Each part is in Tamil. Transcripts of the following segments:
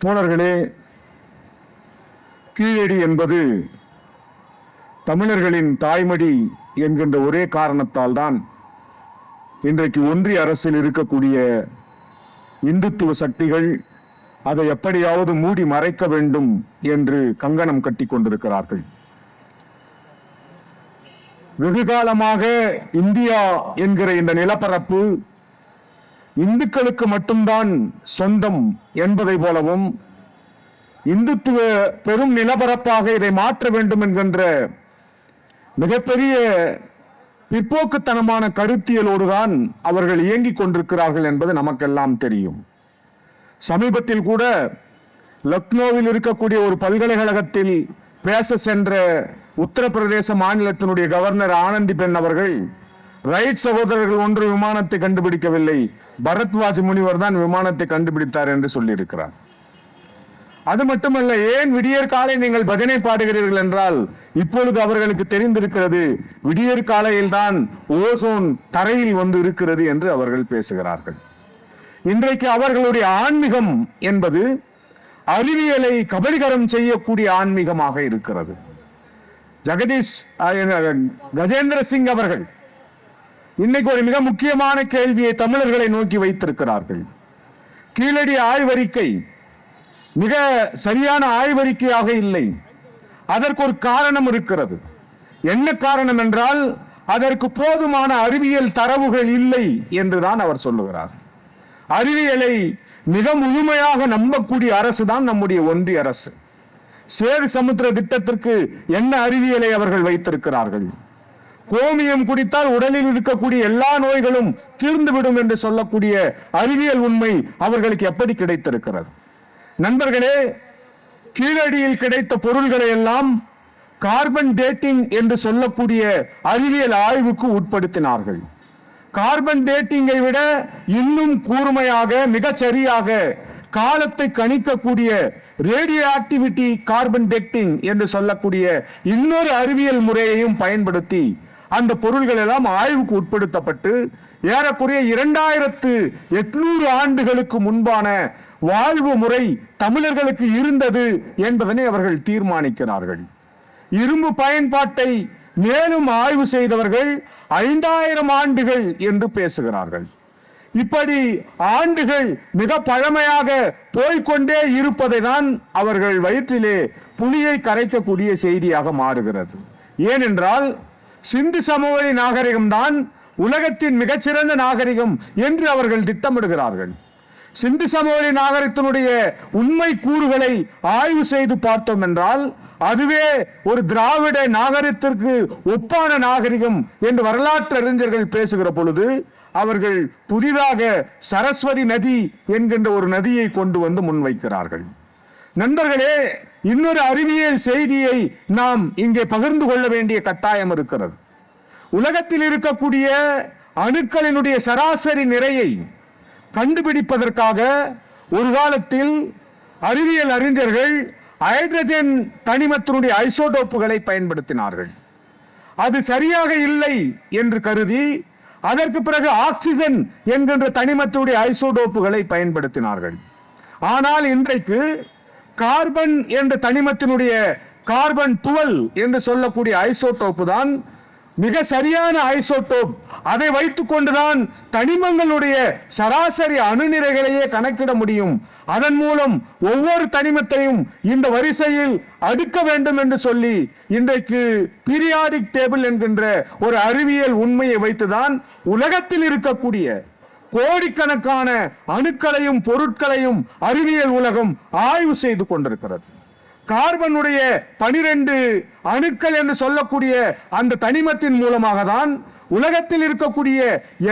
தோழர்களே, கீழடி என்பது தமிழர்களின் தாய்மடி என்கின்ற ஒரே காரணத்தால் தான் இன்றைக்கு ஒன்றிய அரசில் இருக்கக்கூடிய இந்துத்துவ சக்திகள் அதை எப்படியாவது மூடி மறைக்க வேண்டும் என்று கங்கணம் கட்டி கொண்டிருக்கிறார்கள். வெகுகாலமாக இந்தியா என்கிற இந்த நிலப்பரப்பு இந்துக்களுக்கு மட்டும்தான் சொந்தம் என்பதை போலவும் இந்துத்துவ பெரும் நிலப்பரப்பாக இதை மாற்ற வேண்டும் என்கின்ற மிகப்பெரிய பிற்போக்குத்தனமான கருத்தியலோடுதான் அவர்கள் இயங்கிக் கொண்டிருக்கிறார்கள் என்பது நமக்கெல்லாம் தெரியும். சமீபத்தில் கூட லக்னோவில் இருக்கக்கூடிய ஒரு பல்கலைக்கழகத்தில் பேச சென்ற உத்தரப்பிரதேச மாநிலத்தினுடைய கவர்னர் ஆனந்திபென் அவர்கள் ரைட் சகோதரர்கள் ஒன்று விமானத்தை கண்டுபிடிக்கவில்லை, பரத்வாஜ் முனிவர் தான் விமானத்தை கண்டுபிடித்தார் என்று சொல்லியிருக்கிறார். அது மட்டுமல்ல, ஏன் விடியற் காலை நீங்கள் பஜனை பாடுகிறீர்கள் என்றால் இப்பொழுது அவர்களுக்கு தெரிந்திருக்கிறது விடியற் காலையில் தான் ஓசோன் தரையில் வந்து இருக்கிறது என்று அவர்கள் பேசுகிறார்கள். இன்றைக்கு அவர்களுடைய ஆன்மீகம் என்பது அறிவியலை கபலீகரம் செய்யக்கூடிய ஆன்மீகமாக இருக்கிறது. கஜேந்திர சிங் அவர்கள் இன்னைக்கு ஒரு மிக முக்கியமான கேள்வியை தமிழர்களை நோக்கி வைத்திருக்கிறார்கள். கீழடி ஆய்வறிக்கை மிக சரியான ஆய்வறிக்கையாக இல்லை. அதற்கு ஒரு காரணம் இருக்கிறது. என்ன காரணம் என்றால் அதற்கு போதுமான அறிவியல் தரவுகள் இல்லை என்றுதான் அவர் சொல்லுகிறார். அறிவியலை மிக முழுமையாக நம்பக்கூடிய அரசு தான் நம்முடைய ஒன்றிய அரசு. சேது சமுத்திர திட்டத்திற்கு என்ன அறிவியலை அவர்கள் வைத்திருக்கிறார்கள்? கோமியம் குடித்தால் உடலில் இருக்கக்கூடிய எல்லா நோய்களும் தீர்ந்துவிடும் என்று சொல்லக்கூடிய அறிவியல் உண்மை அவர்களுக்கு எப்படி கிடைத்திருக்கிறது? நண்பர்களே, கீழடியில் கிடைத்த பொருள்களை எல்லாம் கார்பன் டேட்டிங் என்று சொல்லக்கூடிய அறிவியல் ஆய்வுக்கு உட்படுத்தினார்கள். கார்பன் டேட்டிங்கை விட இன்னும் கூர்மையாக மிகச் சரியாக காலத்தை கணிக்கக்கூடிய ரேடியோ ஆக்டிவிட்டி கார்பன் டேட்டிங் என்று சொல்லக்கூடிய இன்னொரு அறிவியல் முறையையும் பயன்படுத்தி அந்த பொருள்கள் எல்லாம் ஆய்வுக்கு உட்படுத்தப்பட்டு ஏறக்குறைய 2800 ஆண்டுகளுக்கு முன்பான வாழ்வு முறை தமிழர்களுக்கு இருந்தது என்பதனை அவர்கள் தீர்மானிக்கிறார்கள். இரும்பு பயன்பாட்டை மேலும் ஆய்வு செய்தவர்கள் 5000 ஆண்டுகள் என்று பேசுகிறார்கள். இப்படி ஆண்டுகள் மிக பழமையாக போய்கொண்டே இருப்பதை தான் அவர்கள் வயிற்றிலே புலியை கரைக்கக்கூடிய செய்தியாக மாறுகிறது. ஏனென்றால் சிந்து சமவெளி நாகரிகம் தான் உலகத்தின் மிகச்சிறந்த நாகரிகம் என்று அவர்கள் திட்டமிடுகிறார்கள். சிந்து சமவெளி நாகரிகத்தினுடைய உண்மை கூறுகளை ஆய்வு செய்து பார்த்தோம் என்றால் அதுவே ஒரு திராவிட நாகரிகத்திற்கு ஒப்பான நாகரிகம் என்று வரலாற்று அறிஞர்கள் பேசுகிற பொழுது அவர்கள் புதிதாக சரஸ்வதி நதி என்கின்ற ஒரு நதியை கொண்டு வந்து முன்வைக்கிறார்கள். நண்பர்களே, இன்னொரு அறிவியல் செய்தியை நாம் இங்கே பகிர்ந்து கொள்ள வேண்டிய கட்டாயம் இருக்கிறது. உலகத்தில் இருக்கக்கூடிய அணுக்களினுடைய சராசரி நிறையை கண்டுபிடிப்பதற்காக ஒரு காலத்தில் அறிவியல் அறிஞர்கள் ஹைட்ரஜன் தனிமத்தினுடைய ஐசோடோப்புகளை பயன்படுத்தினார்கள். அது சரியாக இல்லை என்று கருதி அதற்கு பிறகு ஆக்சிஜன் என்கின்ற தனிமத்தினுடைய ஐசோடோப்புகளை பயன்படுத்தினார்கள். ஆனால் இன்றைக்கு கார்பன் என்ற தனிமத்தினுடைய கார்பன் 12 என்று சொல்லக்கூடிய ஐசோடோப்பு தான் மிக சரியான ஐசோடோப். அதை வைத்துக் கொண்டுதான் தனிமங்களுடைய சராசரி அணுநிறைகளையே கணக்கிட முடியும். அதன் மூலம் ஒவ்வொரு தனிமத்தையும் இந்த வரிசையில் அடுக்க வேண்டும் என்று சொல்லி இன்றைக்கு பீரியாடிக் டேபிள் என்கின்ற ஒரு அறிவியல் உண்மையை வைத்துதான் உலகத்தில் இருக்கக்கூடிய கோடிக்கணக்கான அணுக்களையும் பொருட்களையும் அறிவியல் உலகம் ஆய்வு செய்து கொண்டிருக்கிறது. கார்பனுடைய 12 அணுக்கள் என்று சொல்லக்கூடிய அந்த தனிமத்தின் மூலமாக தான் உலகத்தில் இருக்கக்கூடிய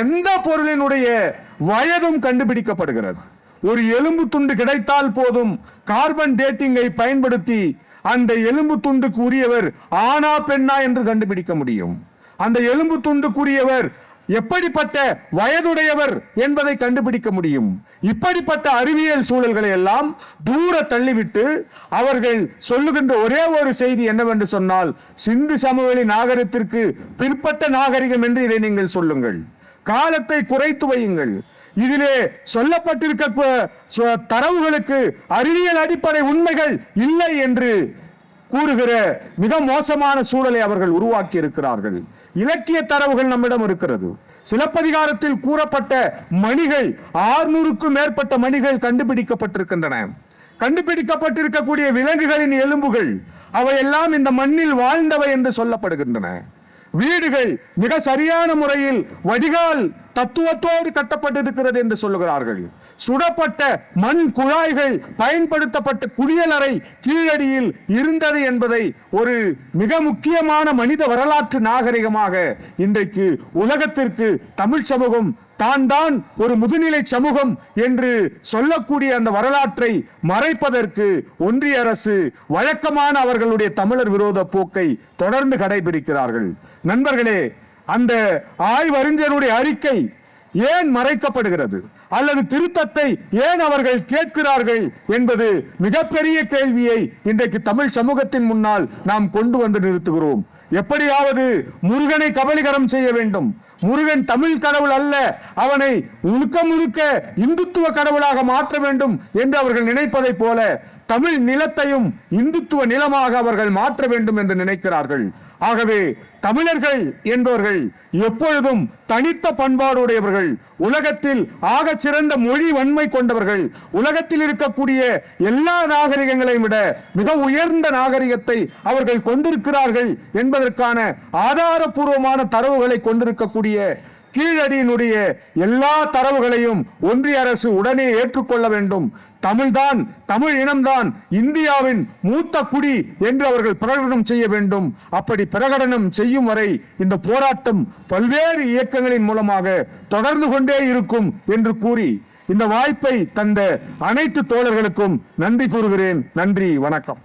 எந்த பொருளினுடைய வயதும் கண்டுபிடிக்கப்படுகிறது. ஒரு எலும்பு துண்டு கிடைத்தால் போதும் கார்பன் டேட்டிங்கை பயன்படுத்தி அந்த எலும்பு துண்டுக்கு உரியவர் ஆனா பெண்ணா என்று கண்டுபிடிக்க முடியும். அந்த எலும்பு துண்டுக்குரியவர் எப்படிப்பட்ட வயதுடையவர் என்பதை கண்டுபிடிக்க முடியும். இப்படிப்பட்ட அறிவியல் சூழல்களை எல்லாம் தூர தள்ளிவிட்டு அவர்கள் சொல்லுகின்ற ஒரே ஒரு செய்தி என்னவென்று சொன்னால், சிந்து சமவெளி நாகரிகத்திற்கு பிற்பட்ட நாகரிகம் என்று இதை நீங்கள் சொல்லுங்கள், காலத்தை குறைத்து வையுங்கள். இதிலே சொல்லப்பட்டிருக்க தரவுகளுக்கு அறிவியல் அடிப்படை உண்மைகள் இல்லை என்று கூறுகிற மிக மோசமான சூழலை அவர்கள் உருவாக்கி இருக்கிறார்கள். இலக்கிய தரவுகள் நம்மிடம் இருக்கிறது. சிலப்பதிகாரத்தில் கூறப்பட்ட மணிகள் 600க்கும் மேற்பட்ட மணிகள் கண்டுபிடிக்கப்பட்டிருக்கின்றன. கண்டுபிடிக்கப்பட்டிருக்கக்கூடிய விலங்குகளின் எலும்புகள் அவையெல்லாம் இந்த மண்ணில் வாழ்ந்தவை என்று சொல்லப்படுகின்றன. வீடுகள் மிக சரியான முறையில் வடிகால் தத்துவத்தோடு கட்டப்பட்டிருக்கிறது என்று சொல்லுகிறார்கள். சுடப்பட்ட மண் குழாய்கள் பயன்படுத்தப்பட்ட குளியலறை கீழடியில் இருந்தது என்பதை ஒரு மிக முக்கியமான மனித வரலாற்று நாகரிகமாக இன்றைக்கு உலகத்திற்கு தமிழ் சமூகம் தான் ஒரு முதுநிலை சமூகம் என்று சொல்லக்கூடிய அந்த வரலாற்றை மறைப்பதற்கு ஒன்றிய அரசு வழக்கமான அவர்களுடைய தமிழர் விரோத போக்கை தொடர்ந்து கடைபிடிக்கிறார்கள். நண்பர்களே, அந்த ஆய்வறிஞருடைய அறிக்கை ஏன் மறைக்கப்படுகிறது அல்லது திருத்தத்தை ஏன் அவர்கள் கேட்கிறார்கள் என்பது மிகப்பெரிய கேள்வியை இன்றைக்கு தமிழ் சமூகத்தின் முன்னால் நாம் கொண்டு வந்து நிறுத்துகிறோம். எப்படியாவது முருகனை கபலீகரம் செய்ய வேண்டும். முருகன் தமிழ் கடவுள் அல்ல, அவனை முழுக்க முழுக்க இந்துத்துவ கடவுளாக மாற்ற வேண்டும் என்று அவர்கள் நினைப்பதை போல தமிழ் நிலத்தையும் இந்துத்துவ நிலமாக அவர்கள் மாற்ற வேண்டும் என்று நினைக்கிறார்கள். ஆகவே தமிழர்கள் என்பவர்கள் எப்பொழுதும் தனித்த பண்பாடுடையவர்கள், உலகத்தில் ஆக சிறந்த மொழி வன்மை கொண்டவர்கள், உலகத்தில் இருக்கக்கூடிய எல்லா நாகரிகங்களையும் விட மிக உயர்ந்த நாகரிகத்தை அவர்கள் கொண்டிருக்கிறார்கள் என்பதற்கான ஆதாரபூர்வமான தரவுகளை கொண்டிருக்கக்கூடிய கீழடியினுடைய எல்லா தரவுகளையும் ஒன்றிய அரசு உடனே ஏற்றுக்கொள்ள வேண்டும். தமிழ்தான், தமிழ் இனம்தான் இந்தியாவின் மூத்த குடி என்று அவர்கள் பிரகடனம் செய்ய வேண்டும். அப்படி பிரகடனம் செய்யும் வரை இந்த போராட்டம் பல்வேறு இயக்கங்களின் மூலமாக தொடர்ந்து கொண்டே இருக்கும் என்று கூறி இந்த வாய்ப்பை தந்த அனைத்து தோழர்களுக்கும் நன்றி கூறுகிறேன். நன்றி, வணக்கம்.